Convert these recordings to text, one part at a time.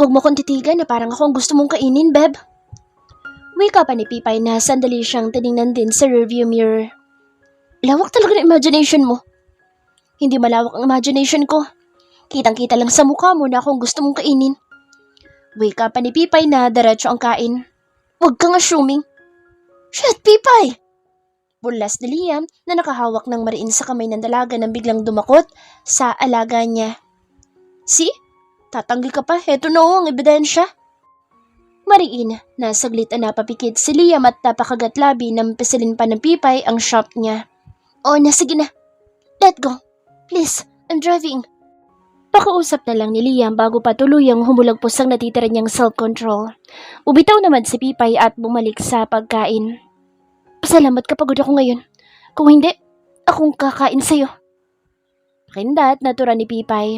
Huwag mo kong titigan na parang ako ang gusto mong kainin, Beb. Wika pa ni Pipay na sandali siyang tiningnan din sa rearview mirror. Lawak talaga ng imagination mo. Hindi malawak ang imagination ko. Kitang-kita lang sa mukha mo na akong gusto mong kainin. Wika pa ni Pipay na diretso ang kain. Huwag kang assuming. Shit, Pipay! Bulas ni Liam na nakahawak ng mariin sa kamay ng dalaga nang biglang dumakot sa alaga niya. See? Tatanggi ka pa, heto na ang ebidensya. Mariin na saglit na napapikit si Liam at napakagatlabi nang pisilin pa ng Pipay ang shop niya. Oh na, sige na. Let go. Please, I'm driving. Pakausap na lang ni Liam bago pa tuluyang humulagpos ang natitira niyang self-control. Ubitaw naman si Pipay at bumalik sa pagkain. Pasalamat ka, pagod ako ngayon. Kung hindi, akong kakain sa'yo. Kindat, natura ni Pipay.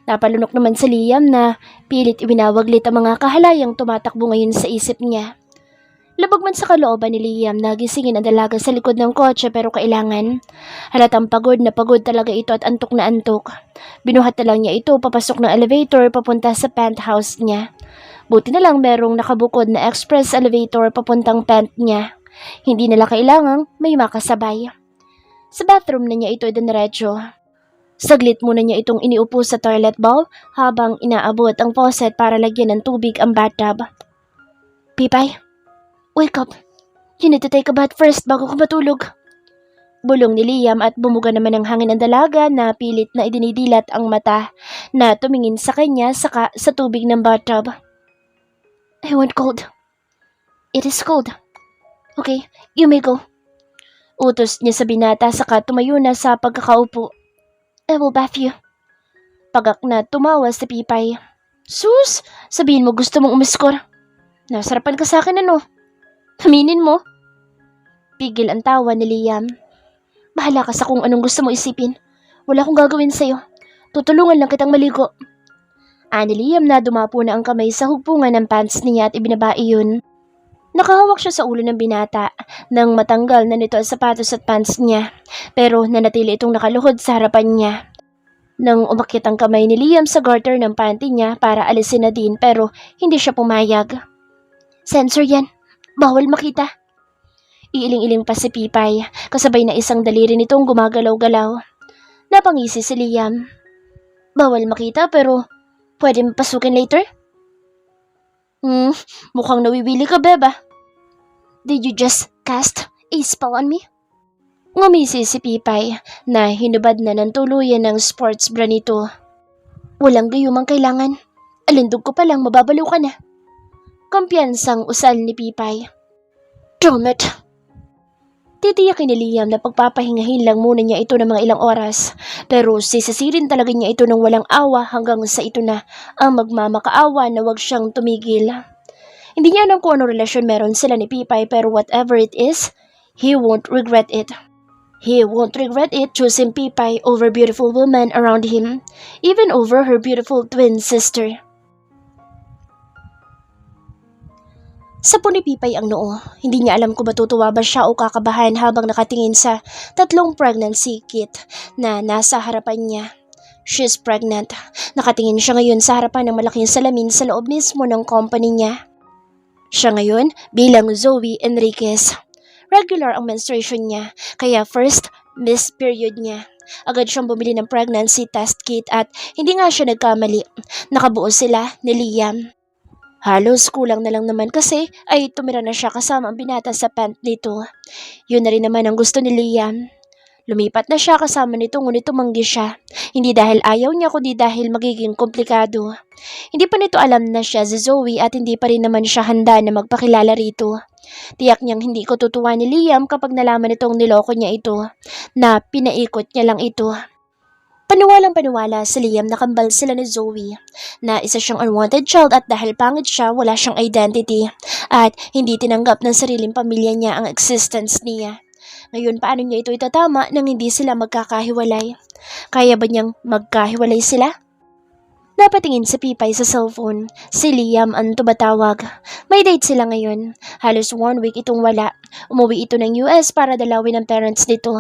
Napalunok naman si Liam na pilit iwinawaglit ang mga kahalayang tumatakbo ngayon sa isip niya. Labag man sa kalooban ni Liam na gisingin ang dalaga sa likod ng kotse pero kailangan. Halatang pagod na pagod talaga ito at antok na antok. Binuhat na lang niya ito papasok ng elevator papunta sa penthouse niya. Buti na lang merong nakabukod na express elevator papuntang pent niya. Hindi nila kailangang may makasabay. Sa bathroom na niya ito idiniretso. Saglit muna niya itong iniupo sa toilet bowl habang inaabot ang faucet para lagyan ng tubig ang bathtub. Pipay, wake up. You need to take a bath first bago ka matulog. Bulong ni Liam at bumuga naman ang hangin ng dalaga na pilit na idinidilat ang mata na tumingin sa kanya saka sa tubig ng bathtub. I want cold. It is cold. Okay, you may go. Utos niya sa binata saka tumayo na sa pagkakaupo. I will bath you. Pagak na tumawa si Pipay. Sus, sabihin mo gusto mong umiskor. Nasarapan ka sa akin ano? Aminin mo. Pigil ang tawa ni Liam. Bahala ka sa kung anong gusto mo isipin. Wala akong gagawin sa'yo. Tutulungan lang kitang maligo. Ani Liam na dumapo na ang kamay sa hugpungan ng pants niya at ibinabai yun. Nakahawak siya sa ulo ng binata nang matanggal na nito ang sapatos at pants niya, pero nanatili itong nakaluhod sa harapan niya. Nang umakyat ang kamay ni Liam sa garter ng panty niya para alisin na din pero hindi siya pumayag. Sensor yan, bawal makita. Iiling-iling pa si Pipay, kasabay na isang daliri nitong gumagalaw-galaw. Napangisi si Liam. Bawal makita pero pwede mapasukin later? Mukhang nawiwili ka, beba. Did you just cast a spell on me? Ngumisi si Pipay na hinubad na ng tuluyan ng sports bra nito. Walang gayumang kailangan. Alindog ko pa lang mababaliw ka na. Kumpiyansang usal ni Pipay. Damn it! Titiyakin ni Liam na pagpapahingahin lang muna niya ito ng mga ilang oras. Pero sisisirin talaga niya ito ng walang awa hanggang sa ito na ang magmamakaawa na wag siyang tumigil. Hindi niya alam kung anong relasyon meron sila ni Pipay pero whatever it is, he won't regret it. He won't regret it choosing Pipay over beautiful women around him, even over her beautiful twin sister. Sapo ni Pipay ang noo. Hindi niya alam kung matutuwa ba siya o kakabahan habang nakatingin sa 3 pregnancy kit na nasa harapan niya. She's pregnant. Nakatingin siya ngayon sa harapan ng malaking salamin sa loob mismo ng company niya. Siya ngayon bilang Zoe Enriquez. Regular ang menstruation niya, kaya first miss period niya. Agad siyang bumili ng pregnancy test kit at hindi nga siya nagkamali. Nakabuo sila ni Liam. Halos kulang na lang naman kasi ay tumira na siya kasama ang binata sa pant nito. Yun na rin naman ang gusto ni Liam. Lumipat na siya kasama nito ngunit tumanggi siya. Hindi dahil ayaw niya kundi dahil magiging komplikado. Hindi pa nito alam na siya si Zoe at hindi pa rin naman siya handa na magpakilala rito. Tiyak niyang hindi ko tutuwa ni Liam kapag nalaman itong niloko niya ito, na pinaikot niya lang ito. Paniwalang paniwala si Liam na kambal sila ni Zoe, na isa siyang unwanted child at dahil pangit siya wala siyang identity at hindi tinanggap ng sariling pamilya niya ang existence niya. Ngayon, paano niya ito itatama nang hindi sila magkakahiwalay? Kaya ba niyang magkahiwalay sila? Napatingin si Pipay sa cellphone. Si Liam ang tumatawag. May date sila ngayon. Halos 1 week itong wala. Umuwi ito ng US para dalawin ang parents nito.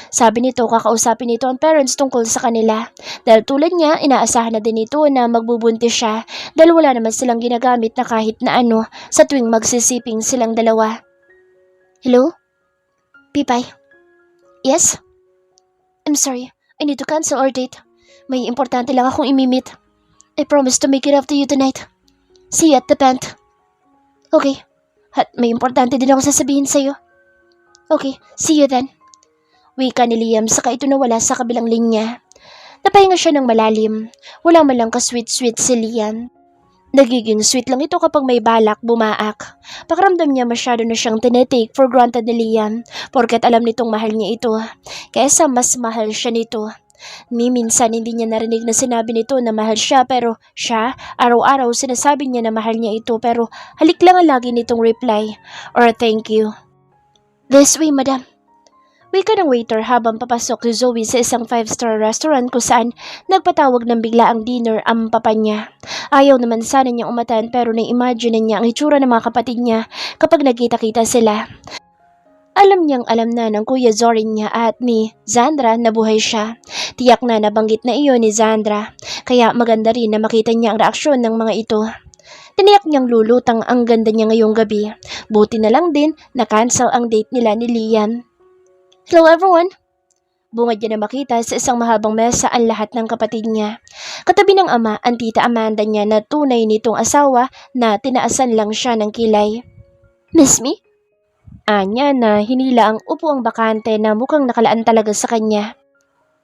Sabi nito kakausapin nito ang parents tungkol sa kanila. Dahil tulad niya, inaasahan na din ito na magbubuntis siya dahil wala naman silang ginagamit na kahit na ano sa tuwing magsisiping silang dalawa. Hello? Pipay? Yes? I'm sorry. I need to cancel our date. May importante lang akong imimit. I promise to make it up to you tonight. See you at the plant. Okay. At may importante din ako sasabihin sa'yo. Okay, see you then. Wika ni Liam saka ito nawala sa kabilang linya. Napahinga siya ng malalim. Wala man lang ka-sweet-sweet si Liam. Nagiging sweet lang ito kapag may balak bumaak. Pakiramdam niya masyado na siyang tinetake for granted ni Liam porket alam nitong mahal niya ito. Kaysa mas mahal siya nito. Minsan hindi niya narinig na sinabi nito na mahal siya pero siya, araw-araw sinasabi niya na mahal niya ito pero halik lang ang lagi nitong reply or thank you. This way, madam. Wika ng waiter habang papasok si Zoe sa isang 5-star restaurant kung saan nagpatawag ng bigla ang dinner ang papa niya. Ayaw naman sana niyang umatan pero na-imagine niya ang itsura ng mga kapatid niya kapag nagkita-kita sila. Alam niyang alam na ng Kuya Zorin niya at ni Zandra na buhay siya. Tiyak na nabanggit na iyon ni Zandra, kaya maganda rin na makita niya ang reaksyon ng mga ito. Tiniyak niyang lulutang ang ganda niya ngayong gabi. Buti na lang din na cancel ang date nila ni Liam. Hello everyone! Bungad niya na makita sa isang mahabang mesa ang lahat ng kapatid niya. Katabi ng ama ang tita Amanda niya na tunay nitong asawa na tinaasan lang siya ng kilay. Miss me? Anya na hinila ang upuang bakante na mukhang nakalaan talaga sa kanya.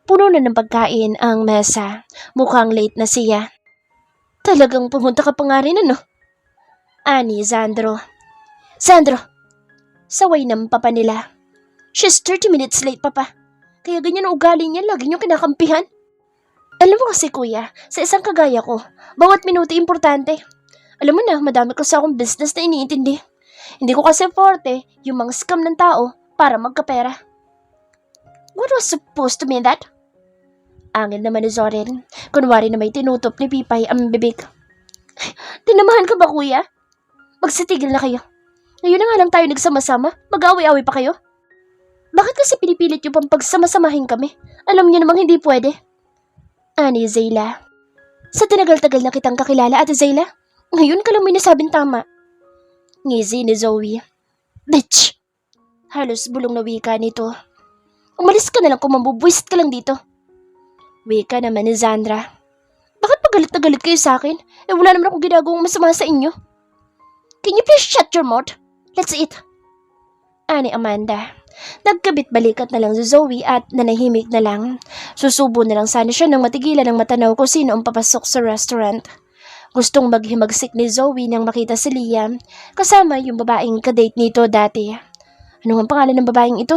Puno na ng pagkain ang mesa. Mukhang late na siya. Talagang pumunta ka pa nga rin ano? Ani Sandro. Sandro! Saway ng papa nila. She's 30 minutes late papa. Kaya ganyan ang ugali niya, lagi niyong kinakampihan. Alam mo kasi kuya, sa isang kagaya ko, bawat minuto importante. Alam mo na, madami kasi akong business na iniintindi. Hindi ko kasi forte yung mga scam ng tao para magkapera. What was supposed to mean that? Angin naman ni Zorin. Kunwari na may tinutop ni Pipay ang bibig. Tinamahan ka ba kuya? Magsitigil na kayo. Ngayon na nga lang tayo nagsama-sama. Mag-away-away pa kayo. Bakit kasi pinipilit yung pang pagsama-samahin kami? Alam niyo namang hindi pwede. Ani Zayla. Sa tinagal-tagal na kitang kakilala, Ate Zayla, ngayon ka lang may nasabing tama. Ngizi ni Zoe. Bitch! Halos bulong na wika nito. Umalis ka na lang kung mambubwisit ka lang dito. Wika naman ni Zandra. Bakit pa galit na galit kayo sa akin? Wala naman akong ginagawang masama sa inyo. Can you please shut your mouth? Let's eat. Ani Amanda. Nagkabit balikat na lang si Zoe at nanahimik na lang. Susubo na lang sana siya nang matigilan ng matanaw kung sino ang papasok sa restaurant. Gustong maghimagsik ni Zoe nang makita si Liam kasama yung babaeng kadate nito dati. Ano ang pangalan ng babaeng ito?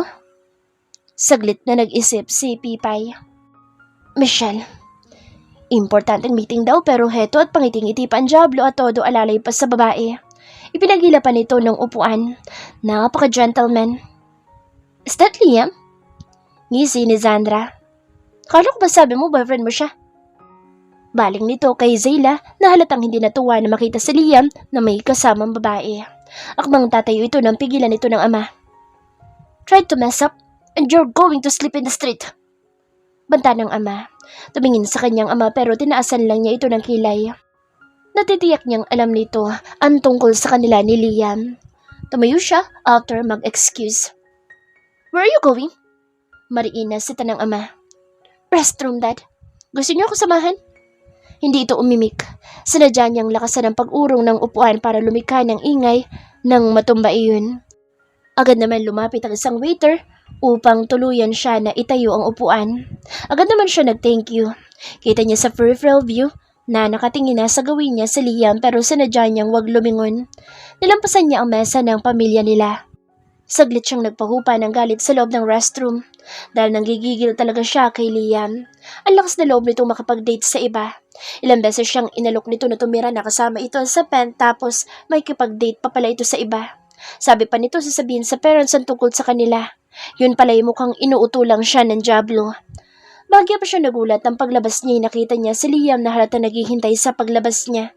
Saglit na nag-isip si Pipay. Michelle. Importanteng meeting daw pero heto at pangiting-iti pa ang Diablo at todo alalay pa sa babae. Ipinagila pa nito ng upuan. Napaka-gentleman. Is that Liam? Ngisi ni Zandra. Kala ko ba sabi mo boyfriend mo siya? Baling nito kay Zayla na halatang hindi natuwa na makita si Liam na may kasamang babae. Akmang tatayo ito nang pigilan ito ng ama. Tried to mess up and you're going to sleep in the street. Banta ng ama. Tumingin sa kanyang ama pero tinaasan lang niya ito ng kilay. Natitiyak niyang alam nito ang tungkol sa kanila ni Liam. Tumayo siya after mag-excuse. Where are you going? Mariina sita ng ama. Restroom, Dad. Gusto niyo ako samahan? Hindi ito umimik. Sinadya niyang lakasan ang pag-urong ng upuan para lumika ng ingay nang matumba iyon. Agad naman lumapit ang isang waiter upang tuluyan siya na itayo ang upuan. Agad naman siya nag-thank you. Kita niya sa peripheral view na nakatingin na sa gawin niya si Liam pero sinadya niyang wag lumingon. Nilampasan niya ang mesa ng pamilya nila. Saglit siyang nagpahupa ng galit sa loob ng restroom dahil nanggigigil talaga siya kay Liam. Ang lakas na loob nitong makapag-date sa iba. Ilang beses siyang inalok nito na tumira na kasama ito sa pen tapos may kipag-date pa pala ito sa iba. Sabi pa nito sasabihin sa parents ang tungkol sa kanila. Yun pala yung mukhang inuutulang siya ng Diablo. Bagya pa siya nagulat nang paglabas niya nakita niya si Liam na halata naghihintay sa paglabas niya.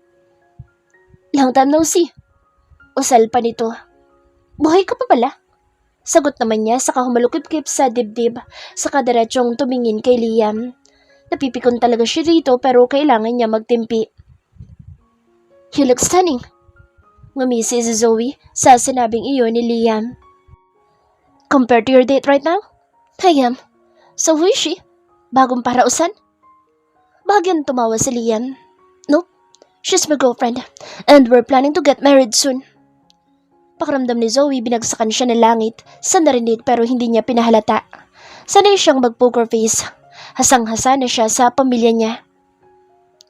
Long time no see. Usal pa nito. Buhay ka pa pala? Sagot naman niya saka humalukip-kip sa dibdib saka diretsong tumingin kay Liam. Napipikon talaga siya rito pero kailangan niya magtimpi. You look stunning. Ngumisi si Zoe sa sinabing iyon ni Liam. Compared to your date right now? I am. So who is she? Bagong parausan? Bagyang tumawa si Liam. Nope, she's my girlfriend and we're planning to get married soon. Pakiramdam ni Zoe binagsakan siya ng langit sa narinig pero hindi niya pinahalata. Sanay siyang mag-poker face. Hasang-hasa na siya sa pamilya niya.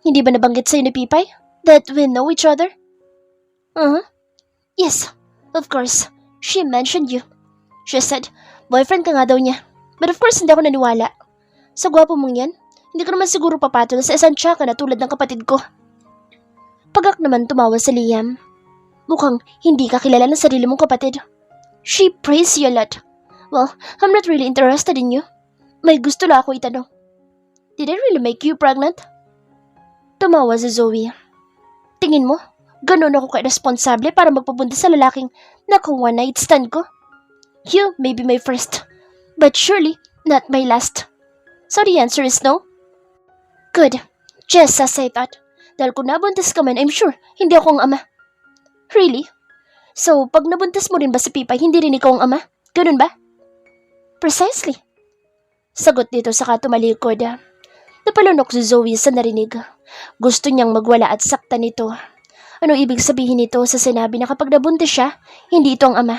Hindi ba nabanggit sa'yo ni Pipay that we know each other? Yes, of course. She mentioned you. She said, boyfriend ka nga daw niya. But of course, hindi ako naniwala. Sa gwapo mong yan, hindi ko naman siguro papatol sa isang tsaka na tulad ng kapatid ko. Pagak naman tumawa si Liam. Mukhang hindi ka kilala ng sarili mong kapatid. She praised you a lot. Well, I'm not really interested in you. May gusto lang ako itanong. Did I really make you pregnant? Tumawa si Zoe. Tingin mo, ganun ako ka-responsable para magpapunta sa lalaking na kung one night stand ko? You may be my first, but surely not my last. So the answer is no? Good. Just as I thought. Dahil kung nabuntis ka man, I'm sure hindi ako ang ama. Really? So, pag nabuntis mo rin ba si Pipay, hindi rin ikaw ang ama? Ganun ba? Precisely. Sagot dito saka tumalikod. Napalunok si Zoe sa narinig. Gusto niyang magwala at saktan nito. Ano ibig sabihin nito sa sinabi na kapag nabuntis siya, hindi ito ang ama?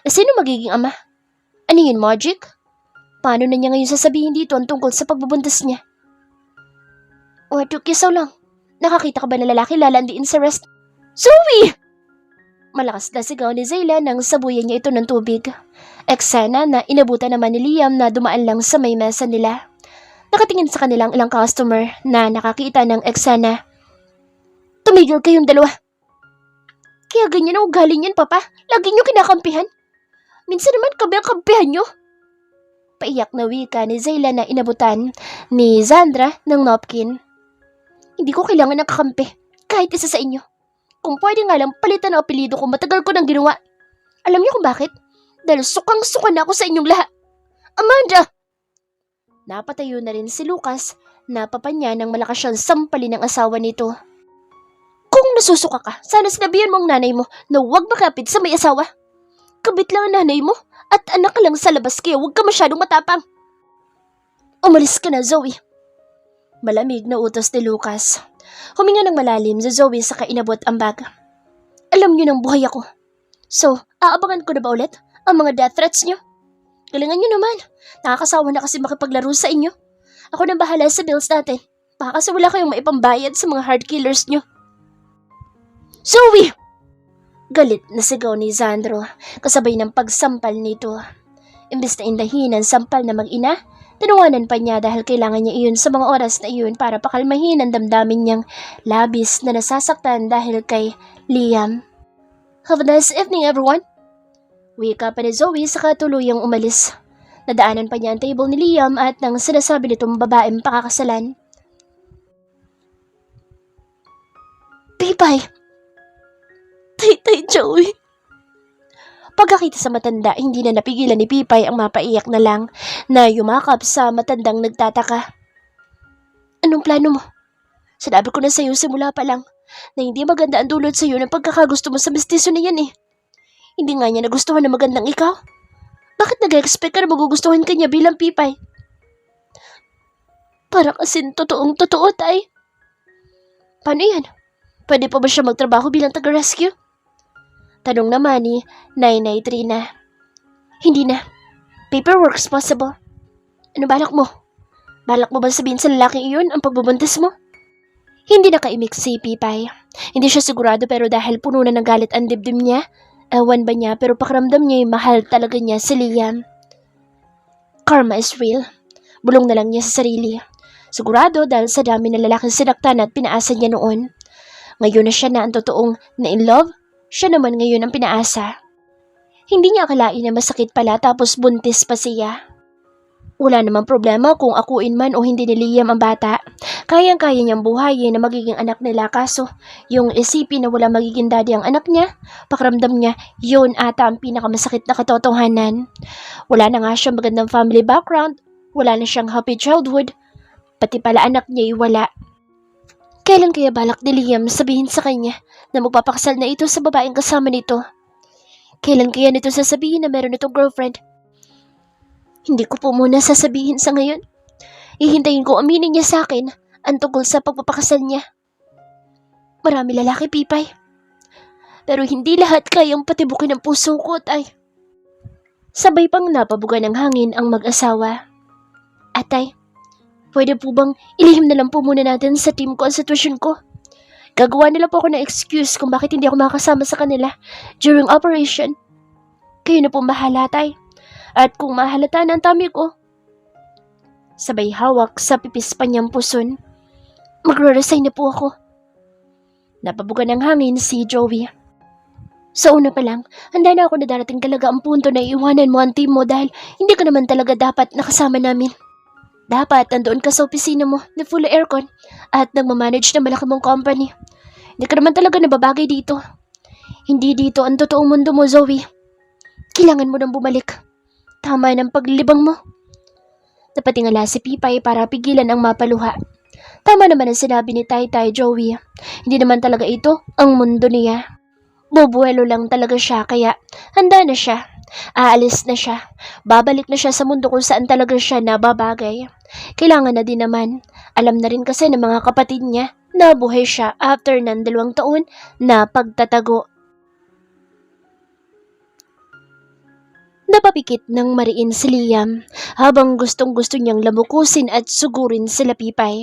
Sino magiging ama? Ano yun, magic? Paano na niya ngayon sasabihin dito ang tungkol sa pagbubuntis niya? What took you so long? Nakakita ka ba na lalaki lalandiin sa rest? Zoe! Malakas na sigaw ni Zayla nang sabuyan niya ito ng tubig. Eksena na inabutan naman ni Liam na dumaan lang sa may mesa nila. Nakatingin sa kanilang ilang customer na nakakita ng eksena. Tumigil kayong dalawa. Kaya ganyan ang ugali niyan, Papa. Lagi niyo kinakampihan. Minsan naman kami ang kampihan niyo. Paiyak na wika ni Zayla na inabutan ni Zandra ng napkin. Hindi ko kailangan ng kakampi. Kahit isa sa inyo. Kung pwede nga lang palitan ang apelido ko, matagal ko nang ginawa. Alam niyo kung bakit? Dahil sukang-suka na ako sa inyong lahat. Amanda! Napatayo na rin si Lucas, napapa niya nang malakas siyang sampalin ng asawa nito. Kung nasusuka ka, sana sinabihan mo ang nanay mo na huwag makapit sa may asawa. Kabit lang ang nanay mo at anak ka lang sa labas kaya huwag ka masyadong matapang. Umalis ka na, Zoe. Malamig na utos ni Lucas. Huminga ng malalim si Zoe sa kainabot ang bag. Alam niyo ng buhay ako. So, aabangan ko na ba ulit ang mga death threats niyo? Galingan niyo naman. Nakakasawa na kasi makipaglaro sa inyo. Ako na bahala sa bills natin. Baka kasi wala kayong maipambayad sa mga hard killers niyo. Zoe! Galit na sigaw ni Zandro kasabay ng pagsampal nito. Imbes na indahin ang sampal na mag-ina, tinawanan pa niya dahil kailangan niya iyon sa mga oras na iyon para pakalmahin ang damdamin niyang labis na nasasaktan dahil kay Liam. Have a nice evening, everyone. Wika pa ni Zoe sa katuluyang umalis. Nadaanan pa niya ang table ni Liam at nang sinasabi nitong babaeng pakakasalan. Pipay! Tay Joey! Pagkakita sa matanda, hindi na napigilan ni Pipay ang mapaiyak na lang na yumakap sa matandang nagtataka. Anong plano mo? Sinabi ko na sa'yo simula pa lang na hindi maganda ang dulot sa'yo ng pagkakagusto mo sa mestizo na yan eh. Hindi nga niya nagustuhan na magandang ikaw. Bakit nag-expect ka na magugustuhan ka niya bilang Pipay? Para kasing totoong-totoo, Tay. Paano yan? Pwede pa ba siya magtrabaho bilang taga-rescue? Tanong naman ni Nainay Trina. Hindi na. Paperwork's possible. Ano balak mo? Balak mo ba sabihin sa lalaking iyon ang pagbubuntis mo? Hindi nakaimik si Pipay. Hindi siya sigurado pero dahil puno na ng galit ang dibdib niya, ewan ba niya pero pakiramdam niya yung mahal talaga niya si Liam. Karma is real. Bulong na lang niya sa sarili. Sigurado dahil sa dami ng lalaking sinaktan at pinaasa niya noon. Ngayon na siya na ang totoong na in love, siya naman ngayon ang pinaasa. Hindi niya akalain na masakit pala tapos buntis pa siya. Wala namang problema kung akuin man o hindi ni Liam ang bata. Kayang-kaya niyang buhayin na magiging anak nila kaso yung isipin na wala magiging daddy ang anak niya, pakiramdam niya, yun ata ang pinakamasakit na katotohanan. Wala na nga siyang magandang family background, wala na siyang happy childhood, pati pala anak niya ay wala. Kailan kaya balak ni Liam sabihin sa kanya na magpapakasal na ito sa babaeng kasama nito? Kailan kaya nito sasabihin na meron itong girlfriend? Hindi ko po muna sasabihin sa ngayon. Hihintayin ko aminin niya sa akin ang tungkol sa pagpapakasal niya. Marami lalaki, Pipay. Pero hindi lahat kayang patibukin ang puso ko, Tay. Sabay pang napabuga ng hangin ang mag-asawa. Atay, pwede po bang ilihim na lang po muna natin sa team ko ang sitwasyon ko? Gagawa nila po ako ng excuse kung bakit hindi ako makasama sa kanila during operation. Kayo na po bahala, Tay. At kung mahalata ng tummy ko, sabay hawak sa pipis pa niyang puson, magre-resign na po ako. Napabuga ng hangin si Joey. Sa una pa lang, handa na ako na darating talaga ang punto na iwanan mo ang team mo dahil hindi ka naman talaga dapat nakasama namin. Dapat nandoon ka sa opisina mo na full aircon at nagmamanage ng malaki mong company. Hindi ka naman talaga nababagay dito. Hindi dito ang totoong mundo mo, Zoe. Kailangan mo nang bumalik. Tama ng paglibang mo. Napatingala si Pipay para pigilan ang mapaluha. Tama naman ang sinabi ni Taytay Joey. Hindi naman talaga ito ang mundo niya. Bubuelo lang talaga siya kaya handa na siya. Aalis na siya. Babalik na siya sa mundo kung saan talaga siya nababagay. Kailangan na din naman. Alam na rin kasi ng mga kapatid niya na buhay siya after ng 2 taon na pagtatago. Napapikit ng mariin si Liam habang gustong-gusto niyang lamukusin at sugurin sila Pipay.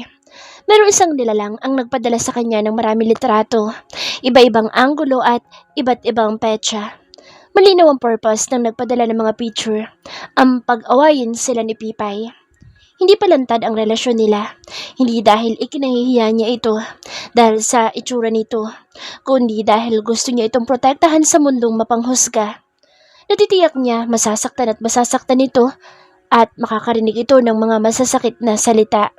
Pero isang nilalang ang nagpadala sa kanya ng maraming litrato, iba-ibang anggulo at iba't ibang petsa. Malinaw ang purpose ng nagpadala ng mga picture, ang pag-awayin sila ni Pipay. Hindi palantad ang relasyon nila, hindi dahil ikinahihiya niya ito dahil sa itsura nito, kundi dahil gusto niya itong protektahan sa mundong mapanghusga. Natitiyak niya masasaktan at masasaktan ito at makakarinig ito ng mga masasakit na salita.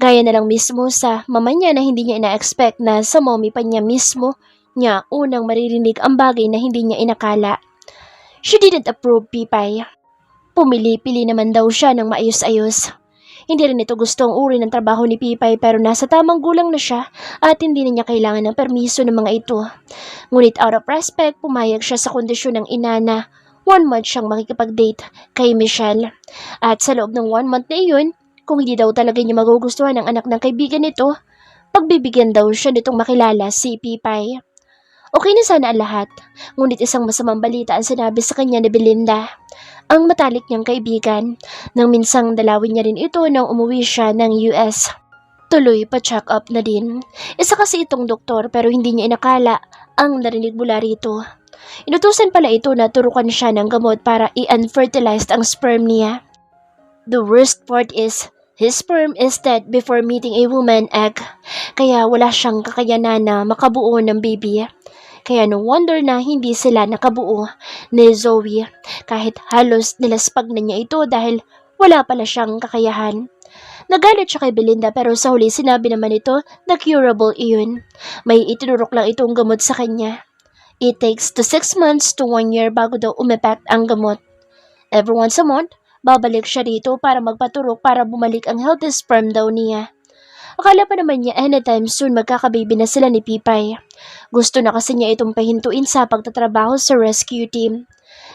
Gaya na lang mismo sa mama niya na hindi niya ina-expect na sa mommy pa niya mismo niya unang maririnig ang bagay na hindi niya inakala. She didn't approve, Pipay. Pumili-pili naman daw siya ng maayos-ayos. Hindi rin ito gusto ang uri ng trabaho ni Pipay pero nasa tamang gulang na siya at hindi na niya kailangan ng permiso ng mga ito. Ngunit out of respect, pumayag siya sa kondisyon ng ina na 1 month siyang makikipag-date kay Michelle. At sa loob ng 1 month na iyon, kung hindi daw talaga niya magugustuhan ng anak ng kaibigan nito, pagbibigyan daw siya nitong makilala si Pipay. Okay na sana ang lahat, ngunit isang masamang balita ang sinabi sa kanya ni Belinda, ang matalik niyang kaibigan, nang minsang dalawin niya rin ito nang umuwi siya ng US. Tuloy pa check up na din. Isa kasi itong doktor pero hindi niya inakala ang narinig mula rito. Inutusan pala ito na turukan siya ng gamot para i-unfertilized ang sperm niya. The worst part is, his sperm is dead before meeting a woman egg, kaya wala siyang kakayanan na makabuo ng baby. Kaya no wonder na hindi sila nakabuo ni Zoe kahit halos nilaspag na niya ito dahil wala pala siyang kakayahan. Nagalit siya kay Belinda pero sa huli sinabi naman ito na curable iyon. May itinurok lang itong gamot sa kanya. It takes 6 months to 1 year bago daw umepect ang gamot. Every once a month, babalik siya dito para magpaturok para bumalik ang healthy sperm daw niya. Akala pa naman niya anytime soon magkakababy na sila ni Pipay. Gusto na kasi niya itong pahintuin sa pagtatrabaho sa rescue team.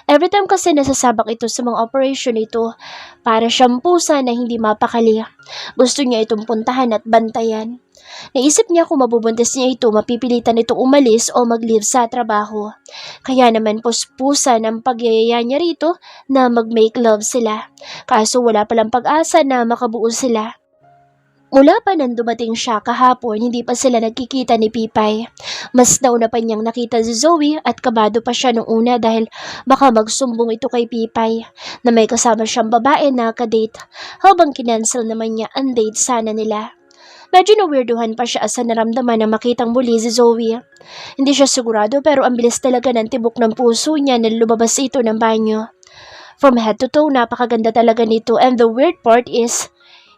Every time kasi nasasabak ito sa mga operation ito, para siyang pusa na hindi mapakali. Gusto niya itong puntahan at bantayan. Naisip niya kung mabubuntis niya ito, mapipilitan itong umalis o mag-leave sa trabaho. Kaya naman puspusan ang pagyayaya niya rito na mag-make love sila. Kaso wala palang pag-asa na makabuo sila. Mula pa nang dumating siya kahapon, hindi pa sila nagkikita ni Pipay. Mas nauna pa niyang nakita si Zoe at kabado pa siya nung una dahil baka magsumbong ito kay Pipay na may kasama siyang babae na kadate habang kinancel naman niya ang date sana nila. Medyo na-weirduhan pa siya sa naramdaman na makitang muli si Zoe. Hindi siya sigurado pero ang bilis talaga ng tibok ng puso niya na lumabas ito ng banyo. From head to toe, napakaganda talaga nito. And the weird part is,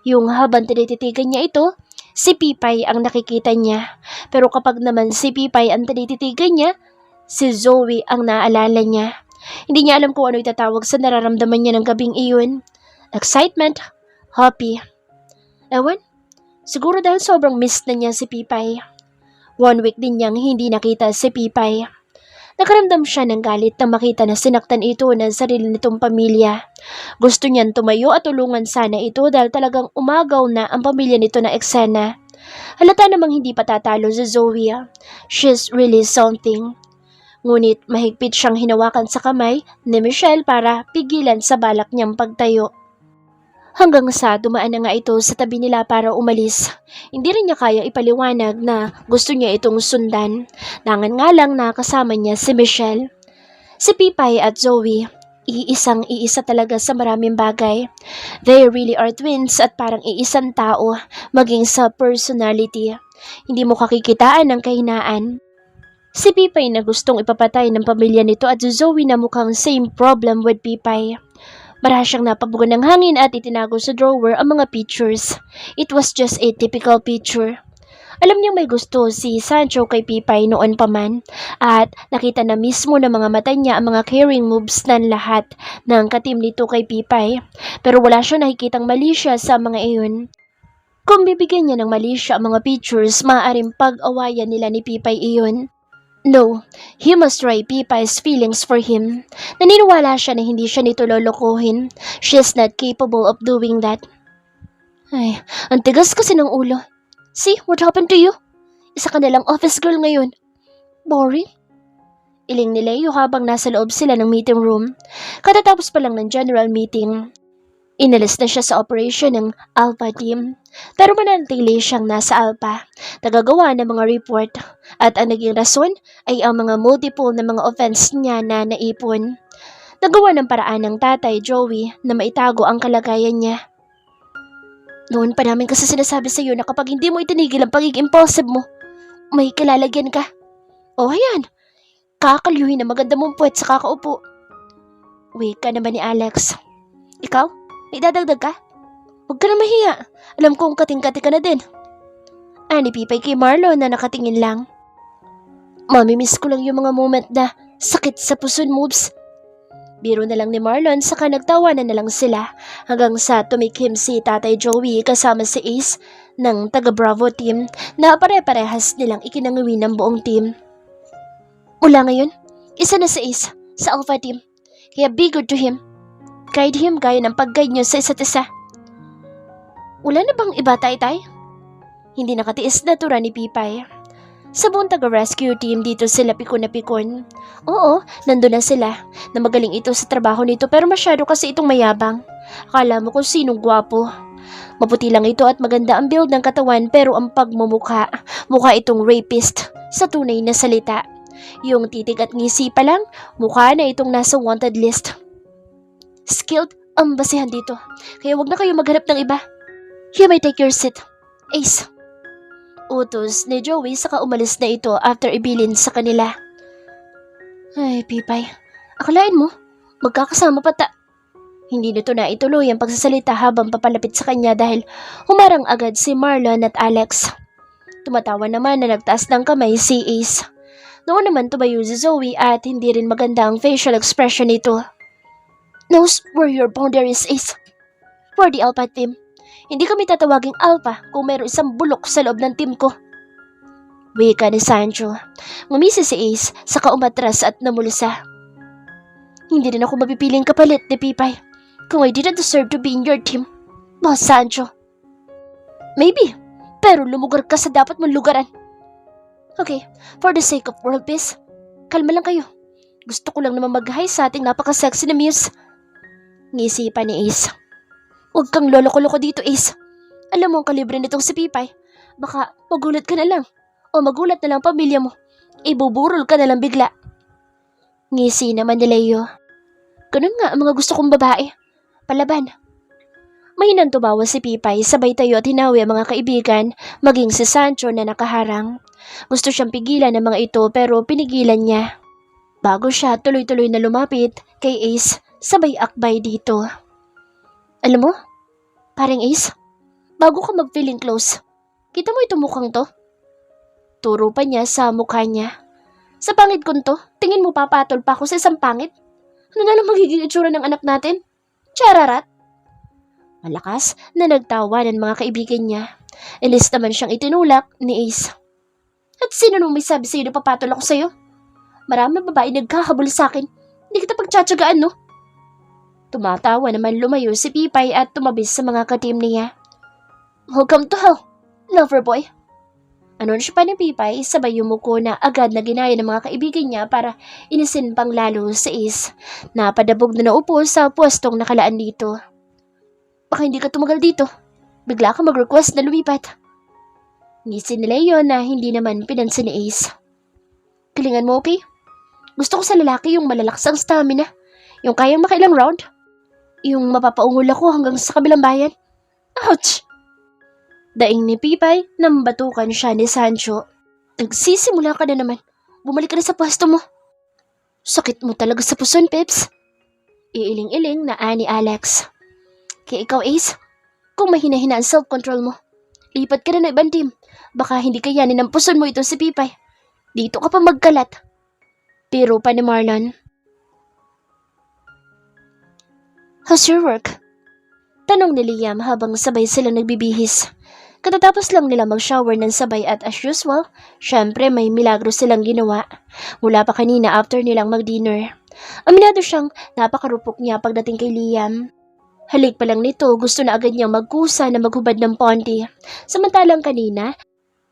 yung habang tinititigan niya ito, si Pipay ang nakikita niya. Pero kapag naman si Pipay ang tinititigan niya, si Zoe ang naalala niya. Hindi niya alam kung ano itatawag sa nararamdaman niya ng gabing iyon. Excitement, happy. Ewan, siguro dahil sobrang miss na niya si Pipay. 1 week din niyang hindi nakita si Pipay. Nakaramdam siya ng galit nang makita na sinaktan ito ng sarili nitong pamilya. Gusto niyan tumayo at tulungan sana ito dahil talagang umagaw na ang pamilya nito na eksena. Halata namang hindi patatalo si Zoe. She's really something. Ngunit mahigpit siyang hinawakan sa kamay ni Michelle para pigilan sa balak niyang pagtayo. Hanggang sa dumaan na nga ito sa tabi nila para umalis. Hindi rin niya kaya ipaliwanag na gusto niya itong sundan. Nangan nga lang na kasama niya si Michelle. Si Pipay at Zoe, iisa talaga sa maraming bagay. They really are twins at parang iisang tao, maging sa personality. Hindi mo kakikitaan ng kahinaan. Si Pipay na gustong ipapatay ng pamilya nito at si Zoe na mukhang same problem with Pipay. Marahas siyang napabugan ng hangin at itinago sa drawer ang mga pictures. It was just a typical picture. Alam niyang may gusto si Sancho kay Pipay noon pa man at nakita na mismo ng mga mata niya ang mga caring moves ng lahat ng katim nito kay Pipay. Pero wala siyang nakikitang mali siya sa mga iyon. Kung bibigyan niya ng mali siya ang mga pictures, maaaring pag-awayan nila ni Pipay iyon. No, he must try Pipay's feelings for him. Naniniwala siya na hindi siya nito lolokohin. She is not capable of doing that. Ay, ang tigas kasi ng ulo. See, what happened to you? Isa ka nalang office girl ngayon. Boring? Iling ni Leo habang nasa loob sila ng meeting room. Katatapos pa lang ng general meeting. Inalis na siya sa operation ng Alpha team. Pero mananatili siyang nasa Alpha, tagagawa ng mga report. At ang naging rason ay ang mga multiple na mga offense niya na naipon. Nagawa ng paraan ng tatay Joey na maitago ang kalagayan niya. Noon pa namin kasi sinasabi sa iyo na kapag hindi mo itinigil ang pagiging impulsive mo, may kilalagyan ka. O ayan, kakalyuhin na maganda mong puwet sa kakaupo. Wait ka naman ni Alex. Ikaw? May dadagdag ka? Huwag ka na mahiya. Alam kong kating-kati ka na din. Ani Pipay kay Marlon na nakatingin lang. Mamimiss ko lang yung mga moment na sakit sa puson moves. Biro na lang ni Marlon saka nagtawanan na lang sila hanggang sa tumikim si Tatay Joey kasama si Ace ng taga-Bravo team na pare-parehas nilang ikinangawi ng buong team. Mula ngayon, isa na si Ace sa Alpha team. Kaya be good to him. Guide him gaya ng pag-guide niyo sa isa't isa. Wala na bang iba, Tay-Tay? Hindi nakatiis na tura ni Pipay. Sa buong taga-rescue team dito sila pikon na pikon. Oo, nandun na sila. Na magaling ito sa trabaho nito pero masyado kasi itong mayabang. Akala mo kung sinong gwapo. Maputi lang ito at maganda ang build ng katawan pero ang pagmumukha, mukha itong rapist sa tunay na salita. Yung titig at ngisi pa lang, mukha na itong nasa wanted list. Skilled ang basihan dito. Kaya wag na kayo maghanap ng iba. You may take your seat. Ace. Utos ni Joey saka umalis na ito after ibilin sa kanila. Ay, Pipay. Akalain mo, magkakasama pa Hindi nito na ituloy ang pagsasalita habang papalapit sa kanya dahil humarang agad si Marlon at Alex. Tumatawa naman na nagtaas ng kamay si Ace. Noon naman tumayo si Zoe at hindi rin maganda ang facial expression nito. Knows where your boundaries is. For the Alpha team. Hindi kami tatawaging Alpha kung mayroong isang bulok sa loob ng team ko. Wika ni Sancho. Ngumisi si Ace saka umatras at namulsa. Hindi rin ako mapipiling kapalit ni Pipay kung I didn't deserve to be in your team, Boss Sancho. Maybe, pero lumugar ka sa dapat mong lugaran. Okay, for the sake of world peace, kalma lang kayo. Gusto ko lang naman mag-hi sa ating napaka-sexy na Muse. Ngisi pa ni Ace. Huwag kang loloko-loko dito, Ace. Alam mo ang kalibre nitong si Pipay. Baka magulat ka na lang. O magulat na lang pamilya mo. Ibuburol ka na lang bigla. Ngisi naman ni Leo. Ganun nga ang mga gusto kong babae. Palaban. Mahinang tumawa si Pipay, sabay tayo at hinawi ang mga kaibigan, maging si Sancho na nakaharang. Gusto siyang pigilan ng mga ito pero pinigilan niya. Bago siya tuloy-tuloy na lumapit kay Ace, sabay akbay dito. Alam mo, parang Ace, bago ka mag-feeling close, kita mo itong mukhang to? Turo pa niya sa mukha niya. Sa pangit ko to, tingin mo papatol pa ako sa isang pangit? Ano na lang magiging itsura ng anak natin? Chararat! Malakas na nagtawa ng mga kaibigan niya. Ilis naman siyang itinulak ni Ace. At sino nung may sabi sa'yo na papatol ako sa'yo? Maraming babae nagkahabol sa akin. Hindi kita pagtsatsagaan, no? Tumatawa naman lumayo si Pipay at tumabis sa mga katim niya. Welcome to hell, lover boy. Anunsyo pa ni Pipay, sabay yumuko na agad na ginaya ng mga kaibigan niya para inisin pang lalo sa Ace. Napadabog na naupo sa pwestong nakalaan dito. Baka hindi ka tumagal dito. Bigla ka mag-request na lumipat. Ngisin nila yun na hindi naman pinansin ni Ace. Galingan mo, okay? Gusto ko sa lalaki yung malalakas ang stamina. Yung kayang makailang round. Yung mapapaungol ako hanggang sa kabilang bayan. Ouch! Daing ni Pipay nang batukan siya ni Sancho. Nagsisimula ka na naman. Bumalik ka na sa pwesto mo. Sakit mo talaga sa puson, Pips. Iiling-iling na ani Alex. Kaya ikaw, Ace, kung mahina-hina ang self-control mo, lipat ka na ng ibang team. Baka hindi kayanin ng puson mo ito si Pipay. Dito ka pa magkalat. Biro pa ni Marlon. How's your work? Tanong ni Liam habang sabay silang nagbibihis. Katatapos lang nila mag-shower ng sabay at as usual, syempre may milagro silang ginawa. Mula pa kanina after nilang mag-dinner. Aminado siyang napakarupok niya pagdating kay Liam. Halik pa lang nito, gusto na agad niyang magkusa na maghubad ng ponte. Samantalang kanina,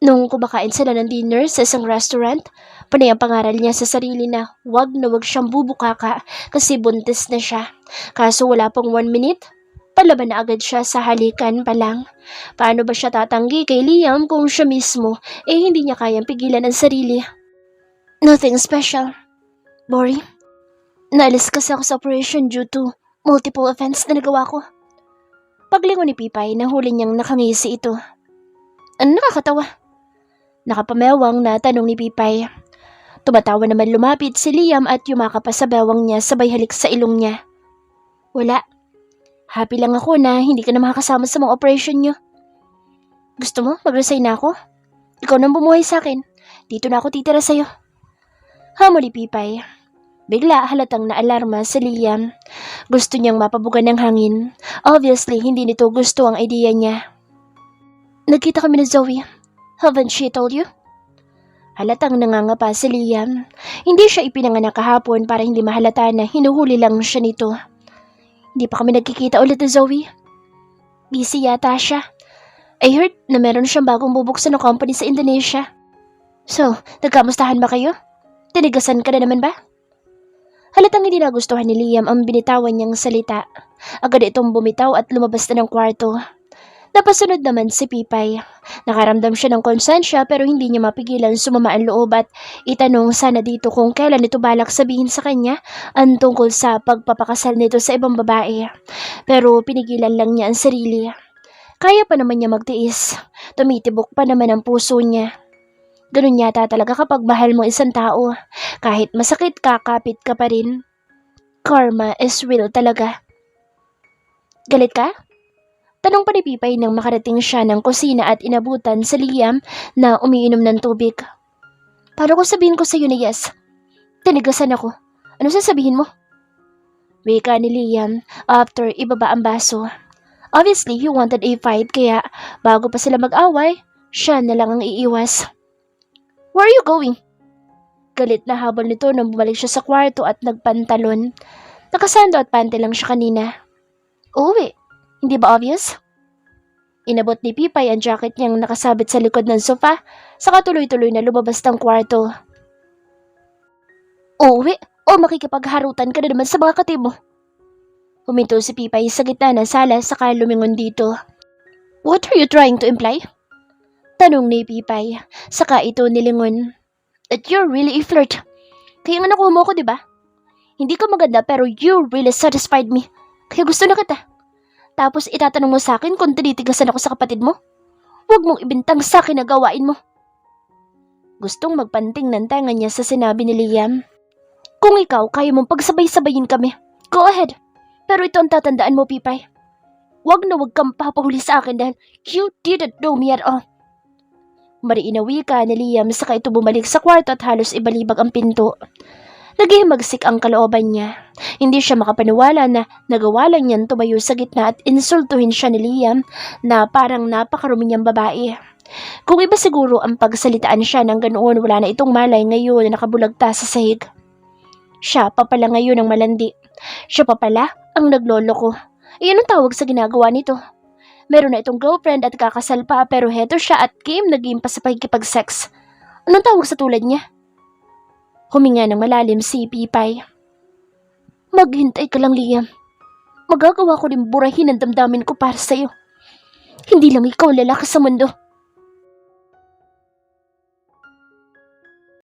nung kumakain sila ng dinner sa isang restaurant, panay ang pangaral niya sa sarili na wag siyang bubukaka kasi buntis na siya. Kaso wala pang 1 minute, palaban na agad siya sa halikan pa lang. Paano ba siya tatanggi kay Liam kung siya mismo hindi niya kayang pigilan ang sarili? Nothing special. Bori, naalis kasi ako sa operation due to multiple offense na nagawa ko. Paglingon ni Pipay, nahuli niyang nakangisi ito. Ano nakakatawa? Nakapamewang na tanong ni Pipay. Tumatawa naman lumapit si Liam at yumakap pa sa bewang niya sabay halik sa ilong niya. Wala. Happy lang ako na hindi ka na makakasama sa mga operation niyo. Gusto mo mag-resign na ako? Ikaw nang bumuhay sa akin. Dito na ako titira sa'yo. Hamon ni Pipay. Bigla halatang naalarma si Liam. Gusto niyang mapabugan ng hangin. Obviously, hindi nito gusto ang idea niya. Nagkita kami ni Zoe. Haven't she told you? Halatang nangangapa si Liam. Hindi siya ipinanganak kahapon para hindi mahalata na hinuhuli lang siya nito. Hindi pa kami nagkikita ulit ni Zoe. Busy yata siya. I heard na meron siyang bagong bubuksan na company sa Indonesia. So, nagkamustahan ba kayo? Tinigasan ka na naman ba? Halatang hindi nagustuhan ni Liam ang binitawan niyang salita. Agad itong bumitaw at lumabas na ng kwarto. Napasunod naman si Pipay. Nakaramdam siya ng konsensya pero hindi niya mapigilan sumama ang loob at itanong sana dito kung kailan ito balak sabihin sa kanya ang tungkol sa pagpapakasal nito sa ibang babae. Pero pinigilan lang niya ang sarili. Kaya pa naman niya magtiis. Tumitibok pa naman ang puso niya. Ganun yata talaga kapag mahal mo isang tao. Kahit masakit, kakapit ka pa rin. Karma is real talaga. Galit ka? Tanong pa ni Pipay nang makarating siya ng kusina at inabutan sa Liam na umiinom ng tubig. Paano ko sabihin ko sa'yo na yes? Tinigasan ako. Ano sasabihin mo? Wika ni Liam after ibaba ang baso. Obviously, he wanted a fight kaya bago pa sila mag-away, siya na lang ang iiwas. Where are you going? Galit na habol nito nang bumalik siya sa kwarto at nagpantalon. Nakasando at pante lang siya kanina. Uwi. Hindi ba obvious? Inabot ni Pipay ang jacket niyang nakasabit sa likod ng sofa, saka tuloy-tuloy na lumabas ng kwarto. Uwi? O makikipagharutan ka na naman sa mga katib mo? Huminto si Pipay sa gitna ng sala saka lumingon dito. What are you trying to imply? Tanong ni Pipay, saka ito nilingon. That you're really a flirt. Kaya nga nakuha mo ako, diba? Hindi ka maganda pero you really satisfied me. Kaya gusto na kita. Tapos itatanong mo sa akin kung tinitigasan ako sa kapatid mo? Huwag mong ibintang sa akin na gawain mo. Gustong magpanting ng tanga niya sa sinabi ni Liam. Kung ikaw kaya mong pagsabay-sabayin kami, go ahead. Pero ito ang tatandaan mo, Pipay. Wag na wag kang papahuli sa akin dahil you didn't know me at all. Mariinawi ka ni Liam saka ito bumalik sa kwarto at halos ibalibag ang pinto. Naghihimagsik ang kalooban niya. Hindi siya makapaniwala na nagawa lang niyang tumayo sa gitna at insultuhin siya ni Liam na parang napakarumi niyang babae. Kung iba siguro ang pagsalitaan siya ng ganoon, wala na itong malay ngayon na nakabulagta sa sahig. Siya pa pala ngayon ang malandi. Siya pa pala ang nagloloko. Iyan ang tawag sa ginagawa nito. Meron na itong girlfriend at kakasal pa pero heto siya at game naging pa sa pagkipag-sex. Anong tawag sa tulad niya? Huminga ng malalim si Pipay. Maghintay ka lang, Liam. Magagawa ko rin burahin ang damdamin ko para sa'yo. Hindi lang ikaw lalaki sa mundo.